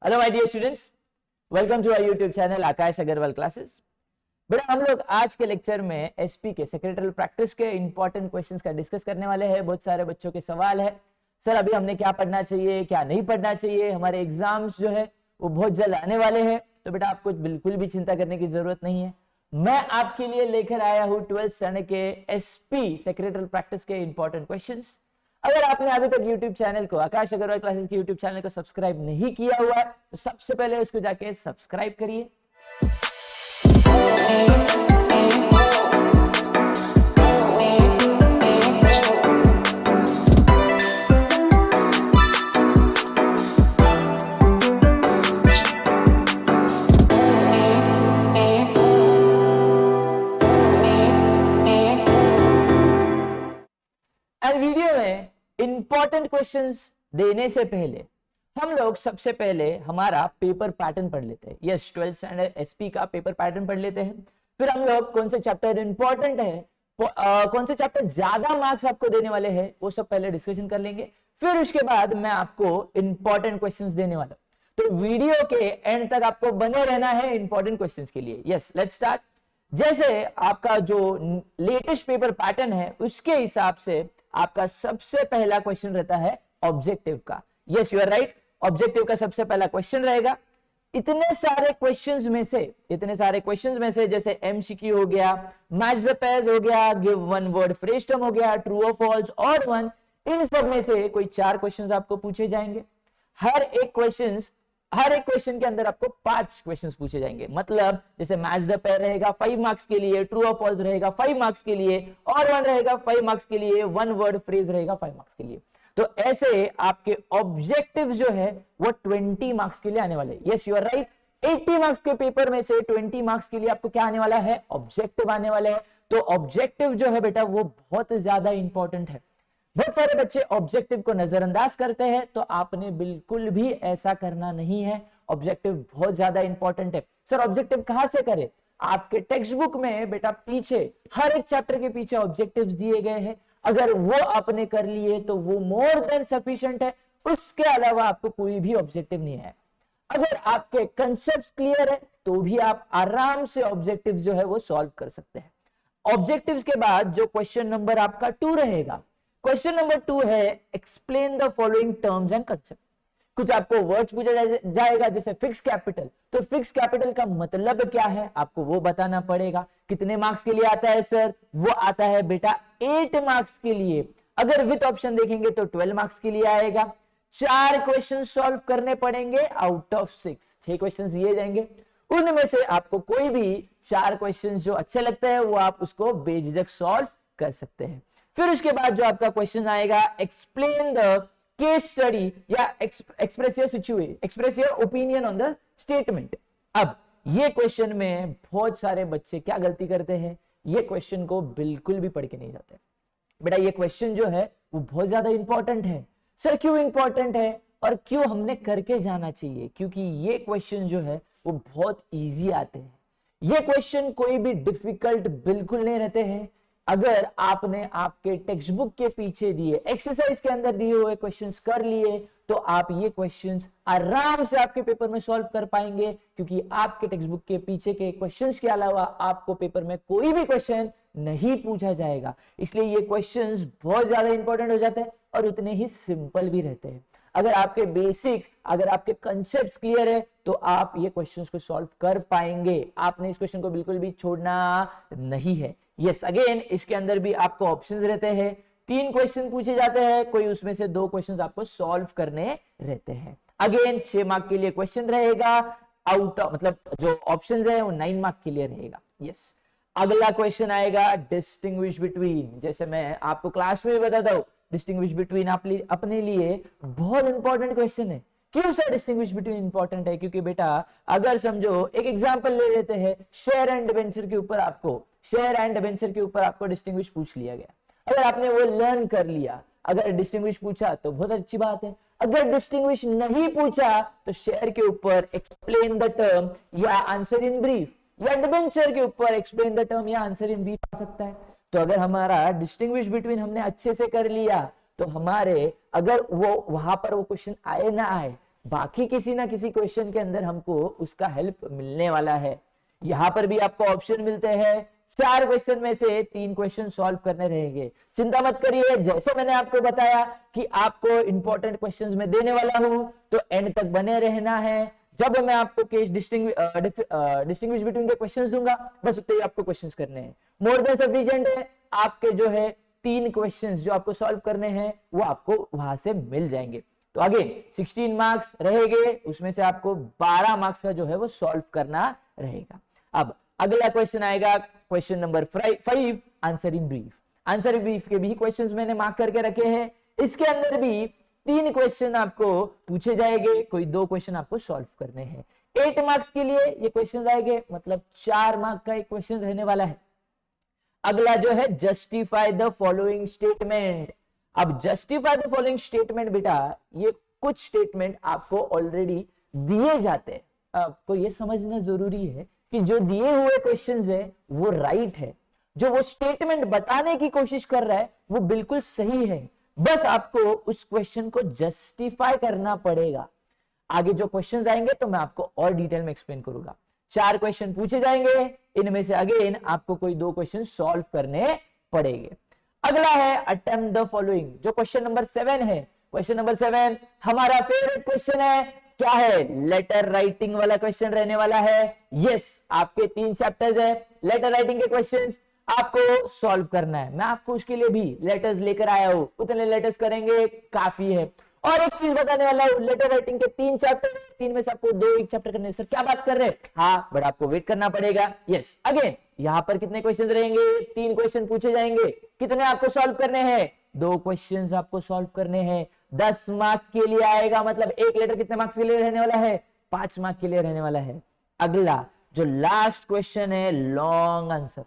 Hello my dear students, welcome to our YouTube channel Aakash Agarwal classes. बेटा हम लोग आज के लेक्चर में एसपी के सेक्रेटरियल प्रैक्टिस के इंपॉर्टेंट क्वेश्चंस का डिस्कस करने वाले हैं। बहुत सारे बच्चों के सवाल है, सर अभी हमने क्या पढ़ना चाहिए क्या नहीं पढ़ना चाहिए, हमारे एग्जाम्स जो है वो बहुत जल्द आने वाले हैं। तो बेटा आपको बिल्कुल भी चिंता करने की जरूरत नहीं है। मैं आपके लिए लेकर आया हूँ 12th स्टैंडर्ड के एसपी सेक्रेटरियल प्रैक्टिस के इंपॉर्टेंट क्वेश्चंस। अगर आपने अभी तक YouTube चैनल को आकाश अग्रवाल क्लासेस के YouTube चैनल को सब्सक्राइब नहीं किया हुआ है तो सबसे पहले उसको जाके सब्सक्राइब करिए। वीडियो में इंपॉर्टेंट क्वेश्चंस देने से पहले हम लोग सबसे पहले हमारा पेपर पैटर्न पढ़ लेते हैं। यस, 12th स्टैंडर्ड एसपी का पेपर पैटर्न पढ़ लेते हैं। फिर हम लोग कौन से चैप्टर इंपॉर्टेंट है, कौन से चैप्टर ज्यादा मार्क्स आपको देने वाले हैं वो सब पहले डिस्कशन कर लेंगे। फिर उसके बाद मैं आपको इंपॉर्टेंट क्वेश्चंस देने वाला हूं। तो वीडियो के एंड तक आपको बने रहना है इंपॉर्टेंट क्वेश्चंस के लिए। Yes, let's start. जैसे आपका जो लेटेस्ट पेपर पैटर्न है उसके हिसाब से आपका सबसे पहला क्वेश्चन रहता है ऑब्जेक्टिव का। Yes, you are right, objective का सबसे पहला क्वेश्चन रहेगा। इतने सारे क्वेश्चंस में से जैसे एमसीक्यू हो गया, मैच द पेयर्स हो गया, give one word phrase term हो गया, ट्रू और फॉल्स, ऑड वन, इन सब में से कोई 4 क्वेश्चंस आपको पूछे जाएंगे। हर एक क्वेश्चन के अंदर आपको 5 क्वेश्चंस पूछे जाएंगे। मतलब जैसे मैच द पेयर रहेगा 5 मार्क्स के लिए, ट्रू और फॉल्स रहेगा 5 मार्क्स के लिए, और वन रहेगा 5 मार्क्स के लिए, वन वर्ड फ्रेज रहेगा 5 मार्क्स के लिए। तो ऐसे आपके ऑब्जेक्टिव जो है वो 20 मार्क्स के लिए आने वाले। Yes, you are right, 80 marks के पेपर में से 20 मार्क्स के लिए आपको क्या आने वाला है, ऑब्जेक्टिव आने वाले हैं। तो ऑब्जेक्टिव जो है बेटा वो बहुत ज्यादा इंपॉर्टेंट है। बहुत सारे बच्चे ऑब्जेक्टिव को नजरअंदाज करते हैं, तो आपने बिल्कुल भी ऐसा करना नहीं है। ऑब्जेक्टिव बहुत ज्यादा इंपॉर्टेंट है। सर ऑब्जेक्टिव कहां से करें? आपके टेक्स्ट बुक में बेटा पीछे हर एक चैप्टर के पीछे ऑब्जेक्टिव्स दिए गए हैं। अगर वो आपने कर लिए तो वो मोर देन सफिशिएंट है। उसके अलावा आपको कोई भी ऑब्जेक्टिव नहीं है। अगर आपके कंसेप्ट क्लियर है तो भी आप आराम से ऑब्जेक्टिव जो है वो सॉल्व कर सकते हैं। ऑब्जेक्टिव्स के बाद जो क्वेश्चन नंबर आपका 2 रहेगा, क्वेश्चन नंबर 2 है explain the following terms and concept. कुछ आपको वर्ड्स पूछा जाएगा जैसे फिक्स कैपिटल। तो फिक्स कैपिटल का मतलब क्या है आपको वो बताना पड़ेगा। कितने मार्क्स के लिए आता है सर? वो आता है बेटा 8 मार्क्स के लिए। अगर विथ ऑप्शन देखेंगे तो 12 मार्क्स के लिए आएगा। 4 क्वेश्चन सॉल्व करने पड़ेंगे आउट ऑफ 6। 6 क्वेश्चन दिए जाएंगे, उनमें से आपको कोई भी 4 क्वेश्चन जो अच्छे लगते हैं वो आप उसको बेझिझक सॉल्व कर सकते हैं। फिर उसके बाद जो आपका क्वेश्चन आएगा एक्सप्लेन द केस स्टडी या express your opinion on the statement. अब ये क्वेश्चन में बहुत सारे बच्चे क्या गलती करते हैं, ये क्वेश्चन को बिल्कुल भी पढ़ के नहीं जाते। बेटा ये क्वेश्चन जो है वो बहुत ज्यादा इंपॉर्टेंट है। सर क्यों इंपॉर्टेंट है और क्यों हमने करके जाना चाहिए? क्योंकि ये क्वेश्चन जो है वो बहुत इजी आते हैं। ये क्वेश्चन कोई भी डिफिकल्ट बिल्कुल नहीं रहते हैं। अगर आपने आपके टेक्स्ट बुक के पीछे दिए एक्सरसाइज के अंदर दिए हुए क्वेश्चंस कर लिए तो आप ये क्वेश्चंस आराम से आपके पेपर में सॉल्व कर पाएंगे। क्योंकि आपके टेक्स्ट बुक के पीछे के क्वेश्चंस के अलावा आपको पेपर में कोई भी क्वेश्चन नहीं पूछा जाएगा। इसलिए ये क्वेश्चंस बहुत ज्यादा इंपॉर्टेंट हो जाते हैं और उतने ही सिंपल भी रहते हैं। अगर आपके कंसेप्ट क्लियर है तो आप ये क्वेश्चंस को सॉल्व कर पाएंगे। आपने इस क्वेश्चन को बिल्कुल भी छोड़ना नहीं है। यस, अगेन इसके अंदर भी आपको ऑप्शंस रहते हैं। 3 क्वेश्चन पूछे जाते हैं, कोई उसमें से 2 क्वेश्चन आपको सॉल्व करने रहते हैं। अगेन 6 मार्क के लिए क्वेश्चन रहेगा। आउट ऑफ मतलब जो ऑप्शंस है वो 9 मार्क के लिए रहेगा। यस, अगला क्वेश्चन आएगा डिस्टिंग्विश बिटवीन। जैसे मैं आपको क्लास में भी बताता हूं, डिस्टिंग्विश बिटवीन अपने लिए बहुत इंपॉर्टेंट क्वेश्चन है। क्यों सर डिस्टिंग्विश बिटवीन इंपॉर्टेंट है? क्योंकि बेटा अगर समझो एक एग्जांपल ले लेते हैं, शेयर एंड डिबेंचर के ऊपर आपको डिस्टिंग्विश पूछ लिया गया। अगर आपने वो लर्न कर लिया, अगर डिस्टिंग्विश पूछा तो बहुत अच्छी बात है। अगर डिस्टिंग्विश नहीं पूछा तो शेयर के ऊपर एक्सप्लेन द टर्म या आंसर इन ब्रीफ, या डिबेंचर के ऊपर एक्सप्लेन द टर्म या आंसर इन ब्रीफ आ सकता है। तो अगर हमारा डिस्टिंग्विश बिटवीन हमने अच्छे से कर लिया तो हमारे अगर वो वहां पर वो क्वेश्चन आए ना आए बाकी किसी ना किसी क्वेश्चन के अंदर हमको उसका हेल्प मिलने वाला है। यहाँ पर भी आपको ऑप्शन मिलते हैं, 4 क्वेश्चन में से 3 क्वेश्चन सॉल्व करने रहेंगे। चिंता मत करिए, जैसे मैंने आपको बताया कि आपको इंपॉर्टेंट क्वेश्चंस में देने वाला हूं, तो एंड तक बने रहना है। जब मैं आपको केस डिस्टिंग्विश बिटवीन के क्वेश्चंस दूंगा, बस उतने ही आपको क्वेश्चंस करने हैं। मोर देन सफिशिएंट है, आपके जो है 3 क्वेश्चंस जो आपको सॉल्व करने हैं वो आपको वहां से मिल जाएंगे। तो अगेन 16 मार्क्स रहेंगे, उसमें से आपको 12 मार्क्स का जो है वो सॉल्व करना रहेगा। अब अगला क्वेश्चन आएगा, question number 5, answer in brief. Answer in brief के भी क्वेश्चंस मैंने मार्क करके रखे हैं। इसके अंदर भी 3 क्वेश्चन आपको पूछे जाएंगे, कोई 2 क्वेश्चन आपको सॉल्व करने हैं। 8 मार्क्स के लिए ये क्वेश्चन आएंगे, मतलब 4 मार्क का एक क्वेश्चन रहने वाला है। अगला जो है जस्टिफाई द फॉलोइंग स्टेटमेंट। अब जस्टिफाई द फॉलोइंग स्टेटमेंट बेटा, ये कुछ स्टेटमेंट आपको ऑलरेडी दिए जाते हैं। आपको ये समझना जरूरी है कि जो दिए हुए क्वेश्चंस है वो राइट है, जो वो स्टेटमेंट बताने की कोशिश कर रहा है वो बिल्कुल सही है, बस आपको उस क्वेश्चन को जस्टिफाई करना पड़ेगा। आगे जो क्वेश्चंस आएंगे तो मैं आपको और डिटेल में एक्सप्लेन करूंगा। 4 क्वेश्चन पूछे जाएंगे, इनमें से अगेन आपको कोई 2 क्वेश्चन सॉल्व करने पड़ेंगे। अगला है अटेम्प्ट द फॉलोइंग, जो क्वेश्चन नंबर 7 है। क्वेश्चन नंबर 7 हमारा फेवरेट क्वेश्चन है। क्या है? लेटर राइटिंग वाला क्वेश्चन रहने वाला है। यस, आपके 3 चैप्टर्स है, लेटर राइटिंग के क्वेश्चंस आपको सॉल्व करना है। मैं आपको उसके लिए भी लेटर्स लेकर आया हूं, उतने लेटर्स करेंगे काफी है। और एक चीज बताने वाला हूं, लेटर राइटिंग के 3 चैप्टर, 3 में से आपको 2 एक चैप्टर करने। सर क्या बात कर रहे हैं? हाँ, बट आपको वेट करना पड़ेगा। यस, अगेन यहां पर कितने क्वेश्चन रहेंगे? 3 क्वेश्चन पूछे जाएंगे। कितने आपको सॉल्व करने हैं? 2 क्वेश्चंस आपको सॉल्व करने हैं। 10 मार्क के लिए आएगा, मतलब एक लेटर कितने मार्क्स के लिए रहने वाला है? 5 मार्क के लिए रहने वाला है। अगला जो लास्ट क्वेश्चन है, लॉन्ग आंसर,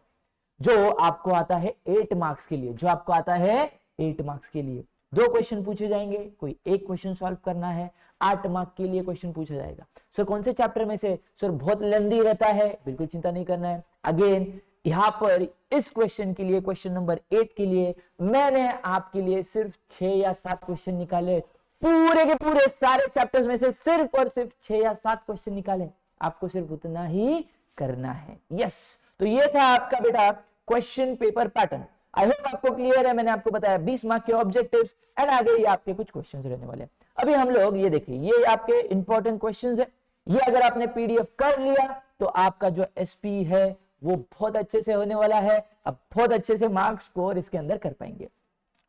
जो आपको आता है 8 मार्क्स के लिए, जो आपको आता है 8 मार्क्स के लिए। 2 क्वेश्चन पूछे जाएंगे, कोई एक क्वेश्चन सॉल्व करना है। 8 मार्क के लिए क्वेश्चन पूछा जाएगा। सर कौन से चैप्टर में से? सर बहुत लेंथी रहता है, बिल्कुल चिंता नहीं करना है। अगेन यहां पर इस क्वेश्चन के लिए, क्वेश्चन नंबर 8 के लिए मैंने आपके लिए सिर्फ 6 या 7 क्वेश्चन निकाले। पूरे के पूरे सारे चैप्टर्स में से सिर्फ और सिर्फ 6 या 7 क्वेश्चन निकाले। आपको सिर्फ उतना ही करना है। यस, तो ये था आपका बेटा question paper pattern. I hope आपको क्लियर है। मैंने आपको बताया 20 मार्क के ऑब्जेक्टिव्स एंड आगे ये आपके कुछ क्वेश्चंस रहने वाले हैं। अभी हम लोग ये देखिए, ये आपके इंपॉर्टेंट क्वेश्चंस है। ये अगर आपने पीडीएफ कर लिया तो आपका जो एसपी है वो बहुत अच्छे से होने वाला है। अब बहुत अच्छे से मार्क्स स्कोर इसके अंदर कर पाएंगे।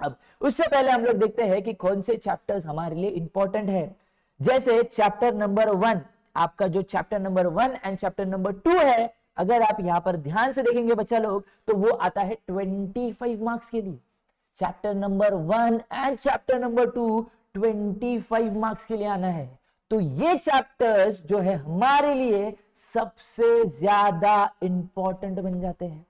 अब उससे पहले हम लोग देखते हैं कि कौन से चैप्टर्स हमारे लिए इंपॉर्टेंट है। जैसे चैप्टर नंबर 1, आपका जो chapter number 1 and chapter number 2 है, अगर आप यहां पर ध्यान से देखेंगे बच्चा लोग, तो वो आता है 25 मार्क्स के लिए। Chapter number 1 and chapter number 2 25 marks के लिए आना है। तो ये चैप्टर्स जो है हमारे लिए सबसे ज्यादा इंपॉर्टेंट बन जाते हैं।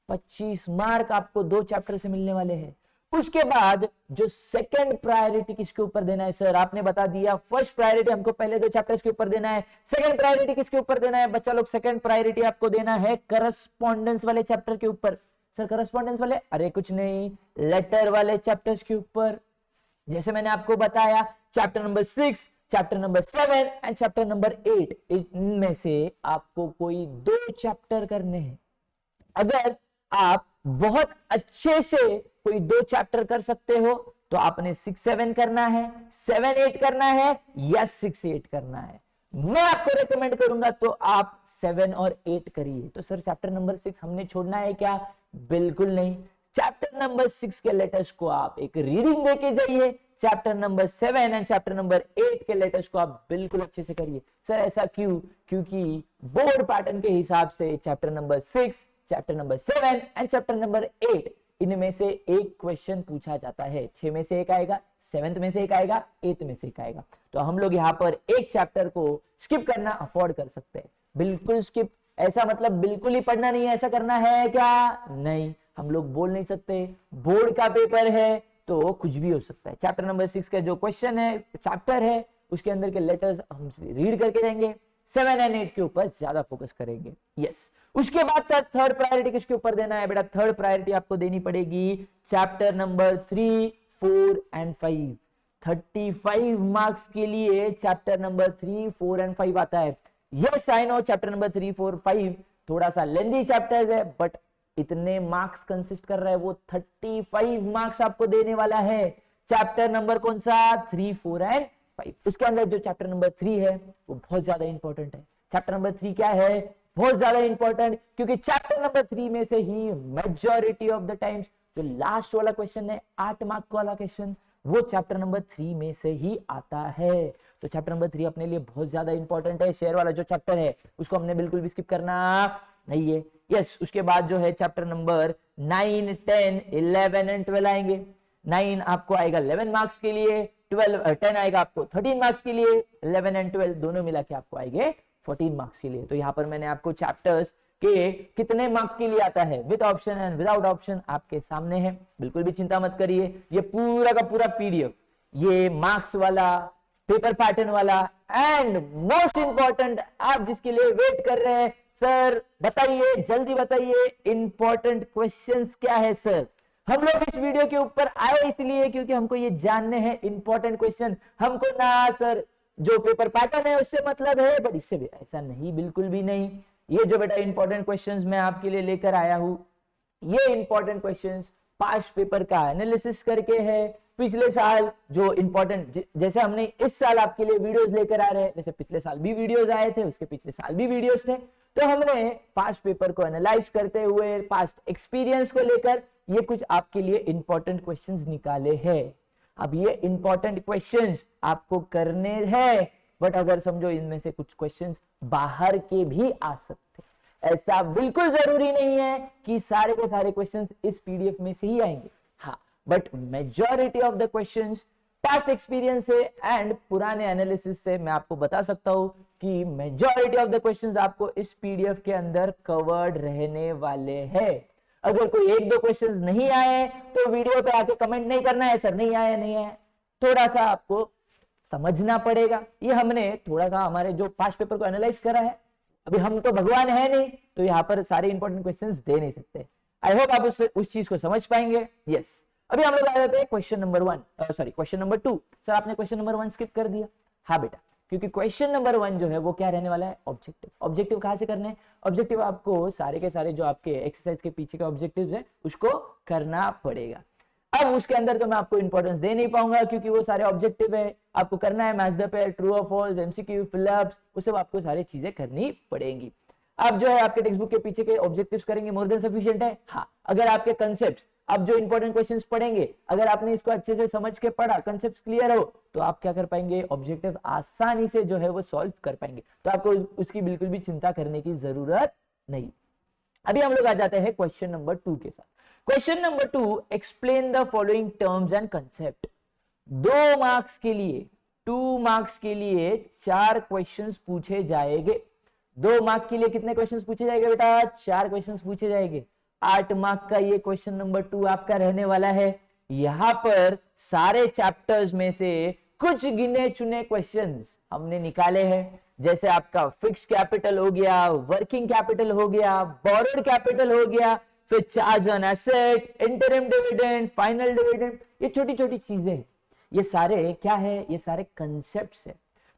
25 मार्क आपको 2 चैप्टर से मिलने वाले हैं। उसके बाद जो सेकंड प्रायोरिटी किसके ऊपर देना है? सर आपने बता दिया, फर्स्ट प्रायोरिटी हमको पहले 2 चैप्टर्स के ऊपर देना है। सेकंड प्रायोरिटी किसके ऊपर देना है? बच्चा लोग सेकंड प्रायोरिटी आपको देना है करस्पॉन्डेंस वाले चैप्टर के ऊपर। सर करस्पॉन्डेंस वाले? अरे कुछ नहीं, लेटर वाले चैप्टर्स के ऊपर। जैसे मैंने आपको बताया, chapter number 6, chapter number 7 and chapter number 8, इनमें से आपको कोई 2 चैप्टर करने हैं। अगर आप बहुत अच्छे से कोई 2 चैप्टर कर सकते हो तो आपने 6-7 करना है, 7-8 करना है या 6-8 करना है। मैं आपको रेकमेंड करूंगा तो आप 7 और 8 करिए। तो सर चैप्टर नंबर 6 हमने छोड़ना है क्या? बिल्कुल नहीं। चैप्टर नंबर 6 के लेटर्स को आप एक रीडिंग देके जाइए। Chapter number 7 and chapter number 8 के लेटर्स को आप बिल्कुल अच्छे से करिए। सर ऐसा क्यों? क्योंकि बोर्ड पैटर्न के हिसाब से chapter number 6, chapter number 7 and chapter number 8, इनमें से एक क्वेश्चन पूछा जाता है। 6 में से एक आएगा, 7th में से एक आएगा, 8th में से एक आएगा। तो हम लोग यहाँ पर एक चैप्टर को स्किप करना अफोर्ड कर सकते हैं। बिल्कुल स्किप, ऐसा मतलब बिल्कुल ही पढ़ना नहीं है, ऐसा करना है क्या? नहीं, हम लोग बोल नहीं सकते। बोर्ड का पेपर है तो कुछ भी हो सकता है। चैप्टर नंबर 6 का जो क्वेश्चन है, चैप्टर है, उसके अंदर के लेटर्स हम रीड करके जाएंगे। 7 एंड 8 के ऊपर ज्यादा फोकस करेंगे। यस, उसके बाद थर्ड प्रायोरिटी किसके ऊपर देना है बेटा? थर्ड प्रायोरिटी आपको देनी पड़ेगी चैप्टर नंबर 3, 4 एंड 5। 35 मार्क्स के लिए चैप्टर नंबर 3, 4 एंड 5 आता है। Yes I know chapter number 3, 4, 5 थोड़ा सा लेंथी चैप्टर्स है, बट इतने मार्क्स कंसिस्ट कर रहा है, वो 35 मार्क्स आपको देने वाला है। चैप्टर नंबर कौन सा? 3, 4 एंड 5। उसके अंदर जो चैप्टर नंबर 3 है वो बहुत ज्यादा इंपॉर्टेंट है। चैप्टर नंबर 3 क्या है? बहुत ज्यादा इंपॉर्टेंट, क्योंकि चैप्टर नंबर 3 में से ही मेजॉरिटी ऑफ द टाइम्स जो लास्ट वाला क्वेश्चन है 8 मार्क वाला क्वेश्चन, वो चैप्टर नंबर 3 में से ही आता है। तो चैप्टर नंबर 3 अपने लिए बहुत ज्यादा इंपॉर्टेंट है। शेयर वाला जो चैप्टर है उसको हमने बिल्कुल भी स्किप करना नहीं है। यस, उसके बाद जो है चैप्टर नंबर 9, 10, 11 एंड 12 आएंगे। 9 आपको आएगा 11 मार्क्स के लिए, 10 आएगा आपको 13 मार्क्स के लिए, 11 एंड 12 दोनों मिला के आपको आएंगे 14 मार्क्स के लिए। तो यहाँ पर मैंने आपको चैप्टर्स के कितने मार्क्स के लिए आता है with option and without option आपके सामने है। बिल्कुल भी चिंता मत करिए, ये पूरा का पूरा पीडीएफ, ये मार्क्स वाला, पेपर पैटर्न वाला एंड मोस्ट इंपॉर्टेंट आप जिसके लिए वेट कर रहे हैं, सर बताइए, जल्दी बताइए इंपॉर्टेंट क्वेश्चंस क्या है सर। हम लोग इस वीडियो के ऊपर आए इसलिए क्योंकि हमको ये जानने हैं इंपॉर्टेंट क्वेश्चन। हमको ना सर जो पेपर पैटर्न है उससे मतलब है, बट इससे भी ऐसा नहीं, बिल्कुल भी नहीं। ये जो बेटा इंपॉर्टेंट क्वेश्चंस मैं आपके लिए लेकर आया हूं, ये इंपॉर्टेंट क्वेश्चंस पास्ट पेपर का एनालिसिस करके है। पिछले साल जो इंपॉर्टेंट, जैसे हमने इस साल आपके लिए वीडियोस लेकर आ रहे हैं, वैसे पिछले साल भी वीडियोस आए थे, उसके पिछले साल भी वीडियोस थे। तो हमने पास्ट पेपर को एनालाइज करते हुए पास्ट एक्सपीरियंस को लेकर ये कुछ आपके लिए इंपॉर्टेंट क्वेश्चंस निकाले हैं। अब ये इंपॉर्टेंट क्वेश्चंस आपको करने हैं, बट अगर समझो इनमें से कुछ क्वेश्चंस बाहर के भी आ सकते, ऐसा बिल्कुल जरूरी नहीं है कि सारे के सारे क्वेश्चंस इस पीडीएफ में से ही आएंगे। हाँ, but majority of the questions past experience से एंड पुराने एनालिसिस से मैं आपको बता सकता हूं कि मेजॉरिटी ऑफ द क्वेश्चंस आपको इस पीडीएफ के अंदर कवर्ड रहने वाले हैं। अगर कोई एक दो क्वेश्चंस नहीं आए तो वीडियो पे आके कमेंट नहीं करना है सर नहीं आया नहीं आया, थोड़ा सा आपको समझना पड़ेगा। ये हमने थोड़ा सा हमारे जो पास्ट पेपर को एनालाइज करा है, अभी हम तो भगवान है नहीं तो यहाँ पर सारे इंपॉर्टेंट क्वेश्चंस दे नहीं सकते। आई होप आप उस चीज को समझ पाएंगे। यस, अभी हम लोग आ जाते हैं question number 1, sorry question number 2। Sir आपने क्वेश्चन नंबर 1 स्किप कर दिया। हाँ बेटा, क्योंकि क्वेश्चन नंबर 1 जो है वो क्या रहने वाला है? ऑब्जेक्टिव। ऑब्जेक्टिव कहां से करने हैं? ऑब्जेक्टिव आपको सारे के सारे जो आपके एक्सरसाइज के पीछे के ऑब्जेक्टिव्स है उसको करना पड़ेगा। अब उसके अंदर तो मैं आपको इंपॉर्टेंस दे नहीं पाऊंगा क्योंकि वो सारे ऑब्जेक्टिव है, आपको करना है मैच द पेयर, ट्रू और फॉल्स, एमसीक्यू, फिलअप्स, वो सब आपको सारी चीजें करनी पड़ेंगी। अब जो है आपके टेक्स्ट बुक के पीछे के ऑब्जेक्टिव्स करेंगे, मोर देन सफिशिएंट है। हाँ, अगर आपके कंसेप्ट्स, अब जो इंपॉर्टेंट क्वेश्चंस पढ़ेंगे, अगर आपने इसको अच्छे से समझ के पढ़ा, कंसेप्ट्स क्लियर हो, तो आप क्या कर पाएंगे? ऑब्जेक्टिव आसानी से जो है वो सॉल्व कर पाएंगे। तो आपको उसकी बिल्कुल भी चिंता करने की जरूरत नहीं। अभी हम लोग आ जाते हैं क्वेश्चन नंबर 2 के साथ। Question number 2, explain the following terms and concept. 2 marks के लिए, 2 मार्क्स के लिए 4 क्वेश्चंस पूछे जाएंगे। 2 मार्क के लिए कितने क्वेश्चंस पूछे जाएंगे बेटा? 4 क्वेश्चंस पूछे जाएंगे। 8 मार्क का ये क्वेश्चन नंबर 2 आपका रहने वाला है। यहां पर सारे चैप्टर्स में से कुछ गिने चुने क्वेश्चंस हमने निकाले हैं, जैसे आपका फिक्स कैपिटल हो गया, वर्किंग कैपिटल हो गया, बोरोड कैपिटल हो गया, फिर charge on asset, interim dividend, final dividend, ये छोटी छोटी चीजें, ये सारे क्या है? ये सारे कंसेप्ट्स है।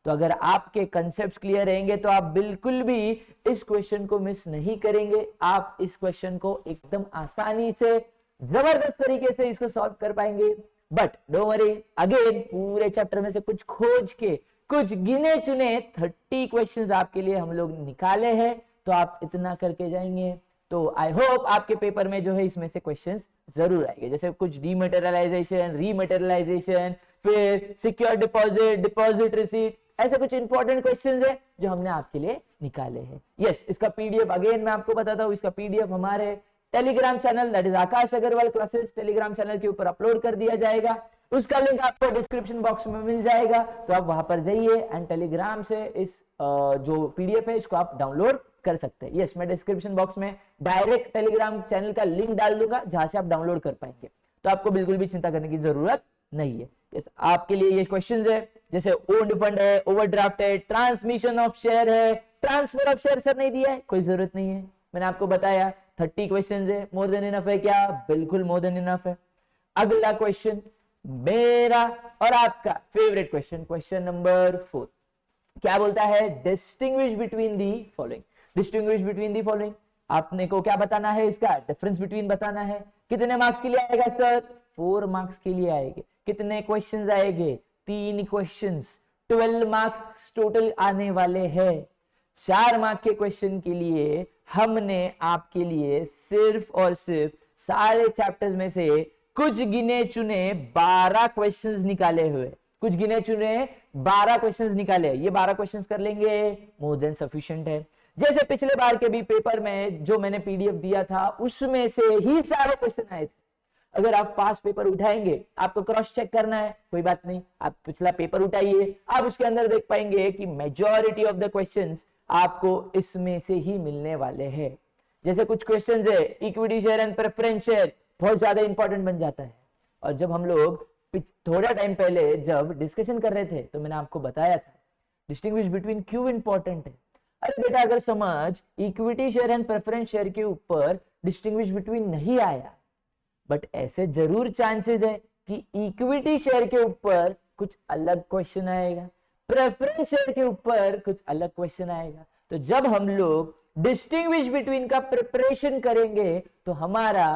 तो अगर आपके कंसेप्ट्स क्लियर रहेंगे तो आप बिल्कुल भी इस क्वेश्चन को मिस नहीं करेंगे। आप इस क्वेश्चन को एकदम आसानी से, जबरदस्त तरीके से इसको सॉल्व कर पाएंगे। बट डोंट वरी, अगेन पूरे चैप्टर में से कुछ खोज के कुछ गिने चुने 30 क्वेश्चंस आपके लिए हम लोग निकाले हैं, तो आप इतना करके जाएंगे तो आई होप आपके पेपर में जो है इसमें से क्वेश्चंस जरूर आएंगे। जैसे कुछ डीमटेरियलाइजेशन, रीमटेरियलाइजेशन, फिर सिक्योर डिपॉजिट, डिपॉजिट रिसीट, ऐसे कुछ इंपॉर्टेंट क्वेश्चंस है जो हमने आपके लिए निकाले हैं। यस, इसका पीडीएफ अगेन मैं आपको बताता हूं, इसका पीडीएफ हमारे Telegram channel, that is Aakash Agarwal classes Telegram channel के ऊपर अपलोड कर दिया जाएगा। उसका लिंक आपको डिस्क्रिप्शन बॉक्स में मिल जाएगा, तो आप वहां पर जाइए एंड टेलीग्राम से इस जो पीडीएफ है इसको आप डाउनलोड कर सकते हैं। यस, मैं डिस्क्रिप्शन बॉक्स में डायरेक्ट टेलीग्राम चैनल का लिंक डाल दूंगा जहां से आप डाउनलोड कर पाएंगे, तो आपको बिल्कुल भी चिंता करने की जरूरत नहीं है। यस, आपके लिए ये क्वेश्चंस है, जैसे ओन्ड फंड है, ओवरड्राफ्ट है, ट्रांसमिशन ऑफ शेयर है, ट्रांसफर ऑफ शेयर सर नहीं दिया है, कोई जरूरत नहीं है, मैंने आपको बताया 30 क्वेश्चंस है, मोर देन इनफ है क्या? बिल्कुल मोर देन इनफ है। अगला क्वेश्चन, मेरा और आपका फेवरेट क्वेश्चन, क्वेश्चन नंबर 4 क्या बोलता है? Distinguish between the following. Distinguish between the following, आपने को क्या बताना है? इसका डिफरेंस बिटवीन बताना है। कितने मार्क्स के लिए आएगा सर? 4 मार्क्स के लिए आएंगे। कितने क्वेश्चंस आएंगे? 3 क्वेश्चंस, 12 मार्क्स टोटल आने वाले हैं। 4 मार्क के क्वेश्चन के लिए हमने आपके लिए सिर्फ और सिर्फ सारे चैप्टर्स में से कुछ गिने चुने 12 क्वेश्चंस निकाले हुए, कुछ गिने चुने 12 क्वेश्चंस निकाले। ये 12 क्वेश्चंस कर लेंगे, मोर देन सफिशिएंट है। जैसे पिछले बार के भी पेपर में जो मैंने पीडीएफ दिया था उसमें से ही सारे क्वेश्चन आए थे। अगर आप पास पेपर उठाएंगे, आपको क्रॉस चेक करना है, कोई बात नहीं, आप पिछला पेपर उठाइए, आप उसके अंदर देख पाएंगे कि मेजॉरिटी ऑफ द क्वेश्चंस आपको इसमें से ही मिलने वाले हैं। जैसे कुछ क्वेश्चंस है, equity share and preference share बहुत ज्यादा इंपॉर्टेंट बन जाता है। और जब हम लोग थोड़ा टाइम पहले जब डिस्कशन कर रहे थे तो मैंने आपको बताया था डिस्टिंग्विश बिटवीन क्यों इंपॉर्टेंट है। अरे बेटा, अगर समझ equity share and preference share के ऊपर डिस्टिंग्विश बिटवीन नहीं आया, बट ऐसे जरूर चांसेस है कि इक्विटी शेयर के ऊपर कुछ अलग क्वेश्चन आएगा, प्रेफरेंस शेयर के ऊपर कुछ अलग क्वेश्चन आएगा। तो जब हम लोग डिस्टिंग्विश बिटवीन का प्रिपरेशन करेंगे तो हमारा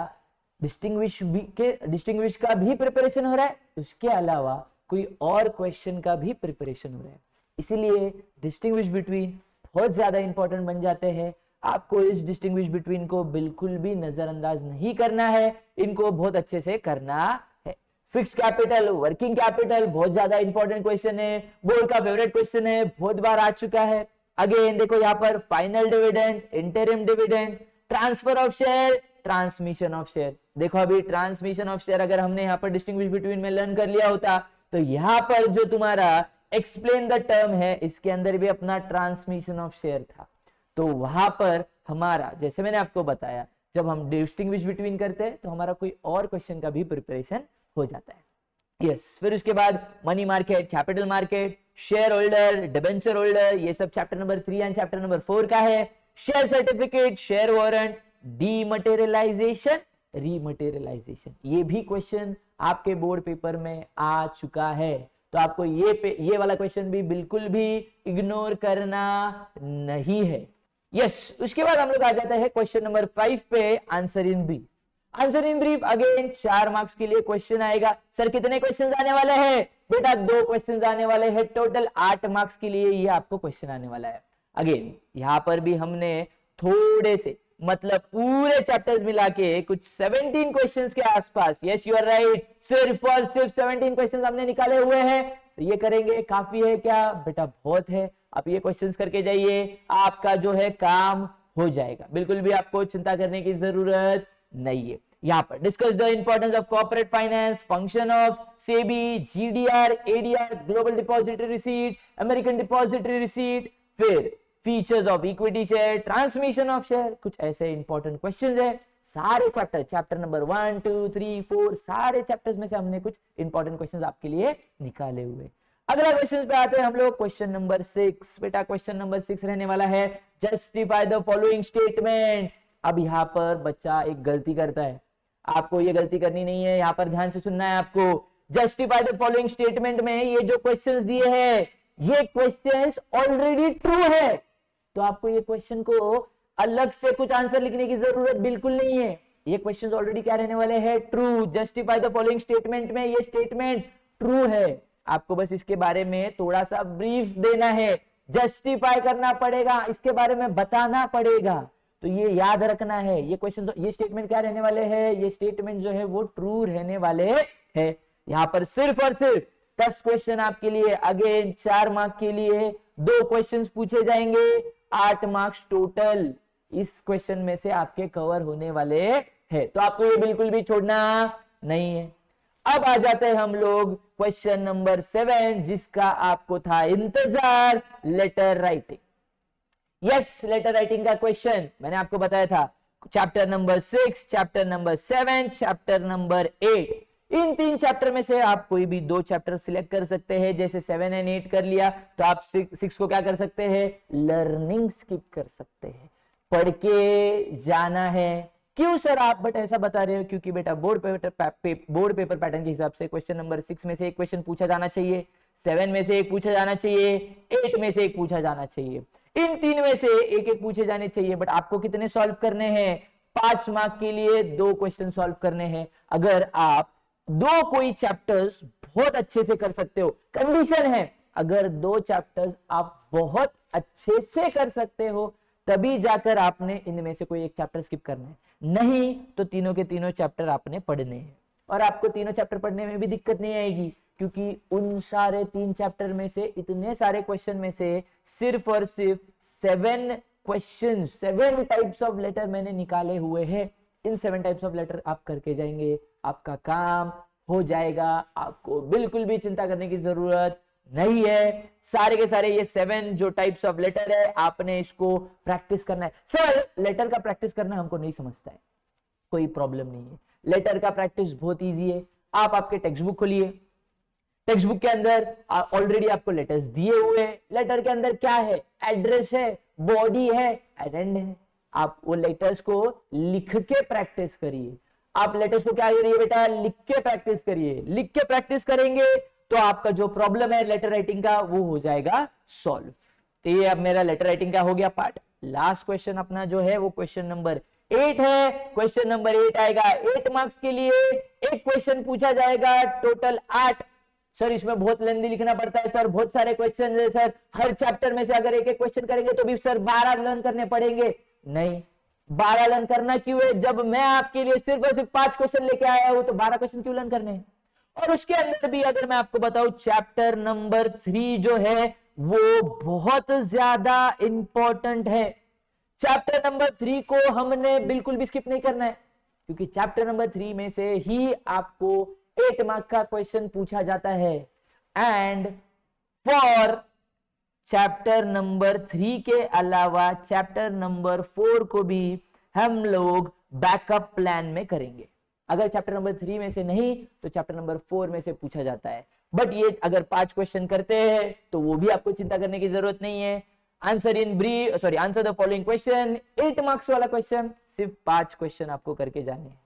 डिस्टिंग्विश का भी प्रिपरेशन हो रहा है, उसके अलावा कोई और क्वेश्चन का भी प्रिपरेशन हो रहा है। इसीलिए डिस्टिंग्विश बिटवीन बहुत ज्यादा इंपॉर्टेंट बन जाते हैं। आपको इस डिस्टिंग्विश बिटवीन को बिल्कुल भी नजरअंदाज नहीं करना है, इनको बहुत अच्छे से करना है। फिक्स्ड कैपिटल, वर्किंग कैपिटल बहुत ज्यादा इंपॉर्टेंट क्वेश्चन है, बोर्ड का फेवरेट क्वेश्चन है, बहुत बार आ चुका है। अगेन देखो यहाँ पर final dividend, interim dividend, transfer of share, transmission of share. देखो अभी ट्रांसमिशन ऑफ शेयर अगर हमने यहाँ पर डिस्टिंग्विश बिटवीन में लर्न कर लिया होता तो यहाँ पर जो तुम्हारा एक्सप्लेन द टर्म है इसके अंदर भी अपना ट्रांसमिशन ऑफ शेयर था। तो वहां पर हमारा, जैसे मैंने आपको बताया, जब हम डिस्टिंग्विश बिटवीन करते हैं तो हमारा कोई और क्वेश्चन का भी प्रिपरेशन हो जाता है। यस, फिर उसके बाद money market, capital market, share holder, debenture holder, ये सब chapter number 3 and chapter number 4 का है। Share certificate, share warrant, dematerialisation, rematerialisation, ये भी क्वेश्चन आपके बोर्ड पेपर में आ चुका है। तो आपको ये वाला क्वेश्चन भी बिल्कुल भी इग्नोर करना नहीं है। यस, उसके बाद हम लोग आ जाते हैं क्वेश्चन नंबर 5 पे, answer in brief. Answer in brief again 4 marks के लिए क्वेश्चन आएगा। सर कितने क्वेश्चन आने वाले हैं? बेटा 2 क्वेश्चन आने वाले हैं, टोटल 8 मार्क्स के लिए ये आपको क्वेश्चन आने वाला है। अगेन यहां पर भी हमने थोड़े से, मतलब पूरे चैप्टर्स मिला के कुछ 17 क्वेश्चंस के आसपास, यस यू आर राइट, सिर्फ और सिर्फ 17 क्वेश्चंस हमने निकाले हुए हैं। तो ये करेंगे, काफी है क्या? बेटा बहुत है। आप ये क्वेश्चंस करके जाइए, आपका जो है काम हो जाएगा, बिल्कुल भी आपको चिंता करने की जरूरत नहीं है। यहाँ पर discuss the importance of corporate finance, function of SEBI, GDR, ADR, global depository receipt, American depository receipt, फिर features of equity share, transmission of share, कुछ ऐसे इंपॉर्टेंट क्वेश्चंस है। सारे चैप्टर नंबर 1 2 3 4 सारे चैप्टर्स में से हमने कुछ इंपॉर्टेंट क्वेश्चंस आपके लिए निकाले हुए। अगला क्वेश्चन पे आते हैं हम लोग, क्वेश्चन नंबर 6। बेटा क्वेश्चन नंबर 6 रहने वाला है, जस्टिफाई द फॉलोइंग स्टेटमेंट। अब यहाँ पर बच्चा एक गलती करता है, आपको ये गलती करनी नहीं है, यहाँ पर ध्यान से सुनना है आपको। जस्टिफाई द फॉलोइंग स्टेटमेंट में ये जो क्वेश्चंस दिए हैं ये क्वेश्चंस ऑलरेडी ट्रू है, तो आपको ये क्वेश्चन को अलग से कुछ आंसर लिखने की जरूरत बिल्कुल नहीं है। ये क्वेश्चंस ऑलरेडी क्या रहने वाले हैं? True. Justify the following statement में ये स्टेटमेंट ट्रू है, आपको बस इसके बारे में थोड़ा सा ब्रीफ देना है, जस्टिफाई करना पड़ेगा, इसके बारे में बताना पड़ेगा। तो ये याद रखना है, ये क्वेश्चन, ये स्टेटमेंट क्या रहने वाले हैं? ये स्टेटमेंट जो है वो ट्रू रहने वाले हैं। यहाँ पर सिर्फ और सिर्फ 10 क्वेश्चन आपके लिए, अगेन 4 मार्क के लिए 2 क्वेश्चंस पूछे जाएंगे, 8 मार्क्स टोटल इस क्वेश्चन में से आपके कवर होने वाले हैं। तो आपको ये बिल्कुल भी छोड़ना नहीं है। अब आ जाते हैं हम लोग क्वेश्चन नंबर 7, जिसका आपको था इंतजार, letter writing. Yes, letter writing का क्वेश्चन मैंने आपको बताया था, chapter number 6, chapter number 7, chapter number 8। इन 3 चैप्टर में से आप कोई भी 2 चैप्टर सिलेक्ट कर सकते हैं। जैसे 7 एंड 8 कर लिया तो आप 6 को क्या कर सकते हैं? लर्निंग स्किप कर सकते हैं, पढ़ के जाना है, क्यों सर आप बट ऐसा बता रहे हो? क्योंकि बेटा बोर्ड पेपर पैटर्न के हिसाब से क्वेश्चन नंबर 6 में से एक क्वेश्चन पूछा जाना चाहिए, 7 में से एक पूछा जाना चाहिए, 8 में से एक पूछा जाना चाहिए, इन 3 में से एक एक पूछे जाने चाहिए। बट आपको कितने सॉल्व करने हैं? 5 मार्क के लिए 2 क्वेश्चन सॉल्व करने हैं। अगर आप 2 कोई चैप्टर्स बहुत अच्छे से कर सकते हो, कंडीशन है अगर 2 चैप्टर्स आप बहुत अच्छे से कर सकते हो तभी जाकर आपने इनमें से कोई एक चैप्टर स्किप करना है, नहीं तो तीनों के तीनों चैप्टर आपने पढ़ने हैं। और आपको तीनों चैप्टर पढ़ने में भी दिक्कत नहीं आएगी क्योंकि उन सारे 3 चैप्टर में से, इतने सारे क्वेश्चन में से सिर्फ और सिर्फ 7 क्वेश्चन, 7 टाइप्स ऑफ लेटर मैंने निकाले हुए हैं। इन 7 टाइप्स ऑफ लेटर आप करके जाएंगे, आपका काम हो जाएगा, आपको बिल्कुल भी चिंता करने की जरूरत नहीं है। सारे के सारे ये 7 जो टाइप्स ऑफ लेटर है आपने इसको प्रैक्टिस करना है। सर लेटर का प्रैक्टिस करना हमको नहीं समझता है, कोई प्रॉब्लम नहीं है। लेटर का प्रैक्टिस बहुत इजी है। आप आपके टेक्स्ट बुक खोलिए, टेक्स्ट बुक के अंदर ऑलरेडी आपको लेटर्स दिए हुए हैं। लेटर के अंदर क्या है? एड्रेस है, बॉडी है, एंड है। आप वो लेटर्स को लिख के प्रैक्टिस करिए। आप लेटर्स को क्या करिए बेटा? लिख के प्रैक्टिस करिए। लिख के प्रैक्टिस करेंगे तो आपका जो प्रॉब्लम है लेटर राइटिंग का वो हो जाएगा सॉल्व। तो ये अब मेरा लेटर राइटिंग का हो गया पार्ट। लास्ट क्वेश्चन अपना जो है वो क्वेश्चन नंबर 8 है। क्वेश्चन नंबर 8 आएगा 8 मार्क्स के लिए। एक क्वेश्चन पूछा जाएगा, टोटल 8। सर इसमें बहुत लेंथी लिखना पड़ता है सर, बहुत सारे क्वेश्चन है सर, हर चैप्टर में से अगर एक एक क्वेश्चन करेंगे तो भी सर 12 लर्न करने पड़ेंगे। नहीं, 12 लर्न करना क्यों है? जब मैं आपके लिए सिर्फ और सिर्फ 5 क्वेश्चन लेके आया हूं तो 12 क्वेश्चन क्यों लर्न करने हैं? और उसके अंदर भी अगर मैं आपको बताऊं चैप्टर नंबर 3 जो है वो बहुत ज्यादा इंपॉर्टेंट है। चैप्टर नंबर 3 को हमने बिल्कुल भी स्किप नहीं करना है क्योंकि चैप्टर नंबर 3 में से ही आपको 8 मार्क का क्वेश्चन पूछा जाता है। एंड फॉर चैप्टर नंबर 3 के अलावा चैप्टर नंबर 4 को भी हम लोग बैकअप प्लान में करेंगे। अगर चैप्टर नंबर 3 में से नहीं तो चैप्टर नंबर 4 में से पूछा जाता है। बट ये अगर 5 क्वेश्चन करते हैं तो वो भी आपको चिंता करने की जरूरत नहीं है। Answer in brief, sorry answer the following question, 8 marks वाला क्वेश्चन, सिर्फ 5 क्वेश्चन आपको करके जाने हैं।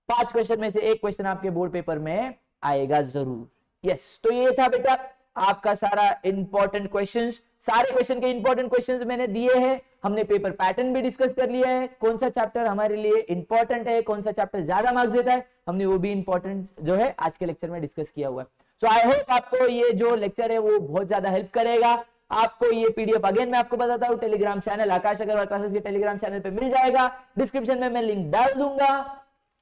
5 क्वेश्चन में से एक क्वेश्चन आपके बोर्ड पेपर में आएगा जरूर। यस, तो ये था बेटा आपका सारा इंपॉर्टेंट क्वेश्चंस। सारे क्वेश्चन के इंपॉर्टेंट क्वेश्चंस मैंने दिए हैं। हमने पेपर पैटर्न भी डिस्कस कर लिया है, कौन सा चैप्टर हमारे लिए इंपॉर्टेंट है, कौन सा चैप्टर ज्यादा मार्क्स देता है, हमने वो भी इंपॉर्टेंट जो है आज के लेक्चर में डिस्कस किया हुआ है। सो आई होप आपको ये जो लेक्चर है वो बहुत ज्यादा हेल्प करेगा। आपको ये पीडीएफ अगेन मैं आपको बताता हूँ Telegram channel Aakash Agarwal classes के टेलीग्राम चैनल पे मिल जाएगा। डिस्क्रिप्शन में मैं लिंक डाल दूंगा।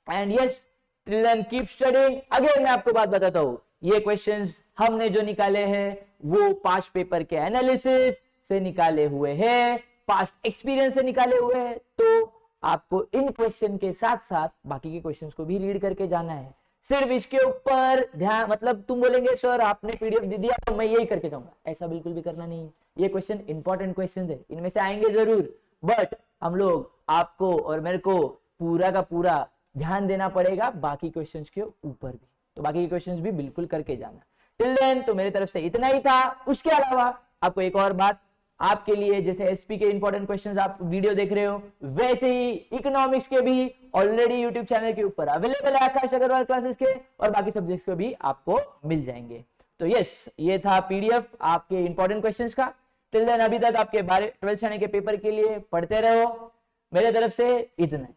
And yes, till then keep studying. Again मैं आपको बात बताता हूँ, ये क्वेश्चंस हमने जो निकाले हैं वो पास्ट पेपर के एनालिसिस से निकाले हुए हैं, पास्ट एक्सपीरियंस से निकाले हुए हैं। तो आपको इन क्वेश्चन के साथ साथ बाकी के क्वेश्चंस को भी रीड करके जाना है। सिर्फ इसके ऊपर ध्यान, मतलब तुम बोलेंगे सर आपने पीडीएफ दे दिया तो मैं यही करके जाऊंगा, ऐसा बिल्कुल भी करना नहीं है। ये क्वेश्चन इंपॉर्टेंट क्वेश्चन है, इनमें से आएंगे जरूर, बट हम लोग आपको और मेरे को पूरा का पूरा ध्यान देना पड़ेगा बाकी क्वेश्चंस के ऊपर भी। तो बाकी के क्वेश्चंस भी बिल्कुल करके जाना। टिल देन तो मेरी तरफ से इतना ही था। उसके अलावा आपको एक और बात, आपके लिए जैसे एसपी के इंपॉर्टेंट क्वेश्चंस आप वीडियो देख रहे हो, वैसे ही इकोनॉमिक्स के भी ऑलरेडी यूट्यूब चैनल के ऊपर अवेलेबल है आकाश अग्रवाल क्लासेस के, और बाकी सब्जेक्ट्स के भी आपको मिल जाएंगे। तो यस, ये था पीडीएफ आपके इंपॉर्टेंट क्वेश्चंस का। टिल देन अभी तक आपके 12th श्रेणी के पेपर के लिए पढ़ते रहो। मेरे तरफ से इतना।